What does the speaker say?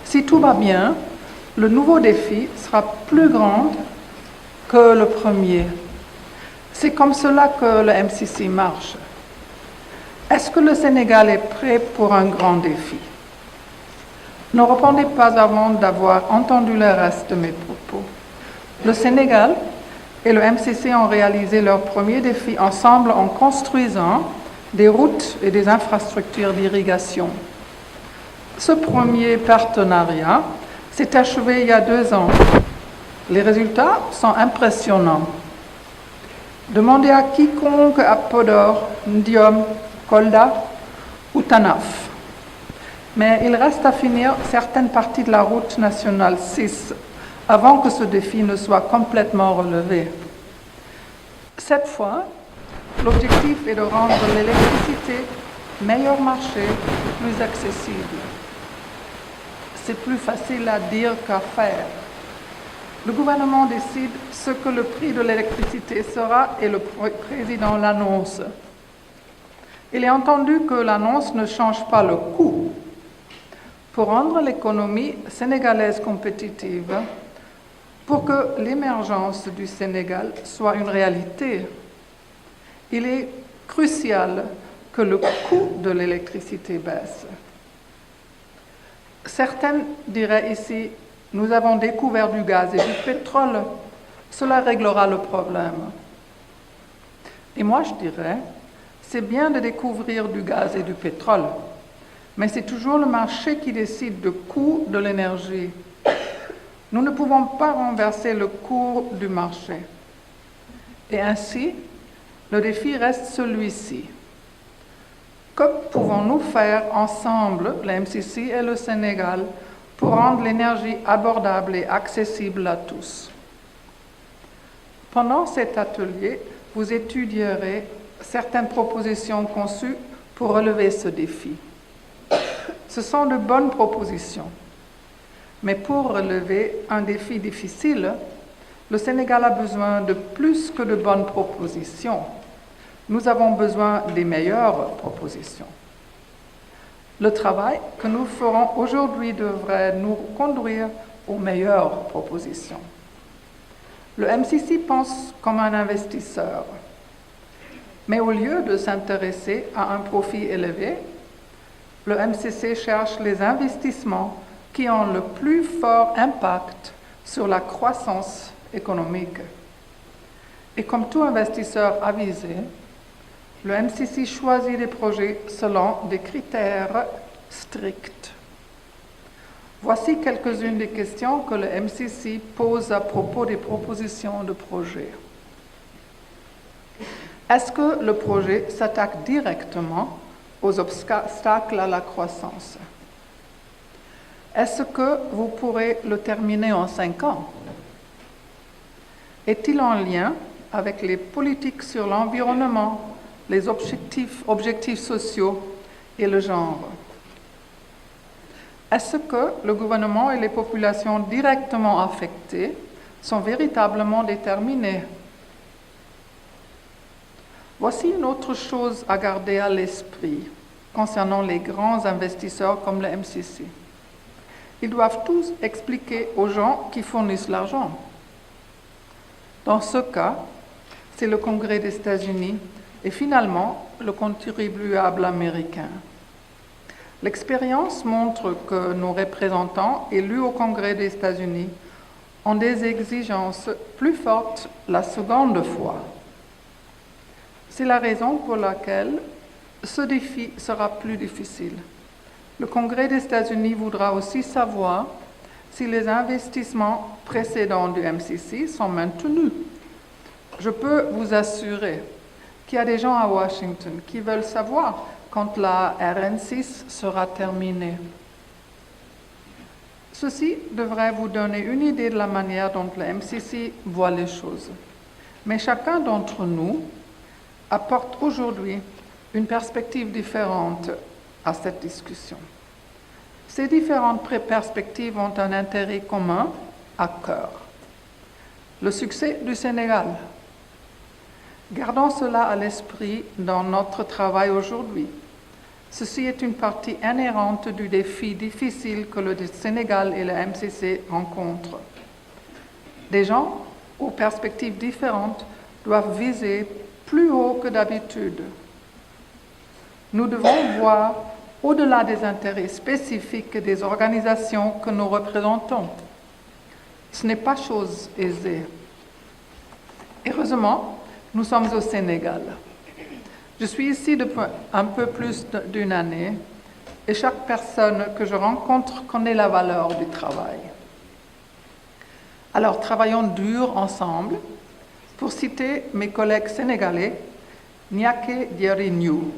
Si tout va bien, le nouveau défi sera plus grand que le premier. C'est comme cela que le MCC marche. Est-ce que le Sénégal est prêt pour un grand défi? Ne répondez pas avant d'avoir entendu le reste de mes propos. Le Sénégal et le MCC ont réalisé leur premier défi ensemble en construisant des routes et des infrastructures d'irrigation. Ce premier partenariat s'est achevé il y a 2 ans. Les résultats sont impressionnants. Demandez à quiconque à Podor, Ndiom, Kolda ou Tanaf. Mais il reste à finir certaines parties de la route nationale 6 avant que ce défi ne soit complètement relevé. Cette fois, l'objectif est de rendre l'électricité meilleur marché, plus accessible. C'est plus facile à dire qu'à faire. Le gouvernement décide ce que le prix de l'électricité sera et le président l'annonce. Il est entendu que l'annonce ne change pas le coût. Pour rendre l'économie sénégalaise compétitive, pour que l'émergence du Sénégal soit une réalité, il est crucial que le coût de l'électricité baisse. Certains diraient ici, nous avons découvert du gaz et du pétrole, cela réglera le problème. Et moi je dirais, c'est bien de découvrir du gaz et du pétrole, mais c'est toujours le marché qui décide du coût de l'énergie. Nous ne pouvons pas renverser le cours du marché. Et ainsi, le défi reste celui-ci. Que pouvons-nous faire ensemble, le MCC et le Sénégal, pour rendre l'énergie abordable et accessible à tous? Pendant cet atelier, vous étudierez certaines propositions conçues pour relever ce défi. Ce sont de bonnes propositions. Mais pour relever un défi difficile, le Sénégal a besoin de plus que de bonnes propositions. Nous avons besoin des meilleures propositions. Le travail que nous ferons aujourd'hui devrait nous conduire aux meilleures propositions. Le MCC pense comme un investisseur. Mais au lieu de s'intéresser à un profit élevé, le MCC cherche les investissements qui ont le plus fort impact sur la croissance économique. Et comme tout investisseur avisé, le MCC choisit des projets selon des critères stricts. Voici quelques-unes des questions que le MCC pose à propos des propositions de projets. Est-ce que le projet s'attaque directement aux obstacles à la croissance? Est-ce que vous pourrez le terminer en 5 ans? Est-il en lien avec les politiques sur l'environnement, les objectifs sociaux et le genre? Est-ce que le gouvernement et les populations directement affectées sont véritablement déterminés? Voici une autre chose à garder à l'esprit concernant les grands investisseurs comme le MCC. Ils doivent tous expliquer aux gens qui fournissent l'argent. Dans ce cas, c'est le Congrès des États-Unis et finalement le contribuable américain. L'expérience montre que nos représentants élus au Congrès des États-Unis ont des exigences plus fortes la seconde fois. C'est la raison pour laquelle ce défi sera plus difficile. Le Congrès des États-Unis voudra aussi savoir si les investissements précédents du MCC sont maintenus. Je peux vous assurer qu'il y a des gens à Washington qui veulent savoir quand la RN6 sera terminée. Ceci devrait vous donner une idée de la manière dont le MCC voit les choses. Mais chacun d'entre nous apporte aujourd'hui une perspective différente à cette discussion. Ces différentes perspectives ont un intérêt commun à cœur. Le succès du Sénégal. Gardons cela à l'esprit dans notre travail aujourd'hui. Ceci est une partie inhérente du défi difficile que le Sénégal et le MCC rencontrent. Des gens aux perspectives différentes doivent viser plus haut que d'habitude. Nous devons voir au-delà des intérêts spécifiques des organisations que nous représentons. Ce n'est pas chose aisée. Heureusement, nous sommes au Sénégal. Je suis ici depuis un peu plus d'une année et chaque personne que je rencontre connaît la valeur du travail. Alors travaillons dur ensemble. Pour citer mes collègues sénégalais, Niake Diari New.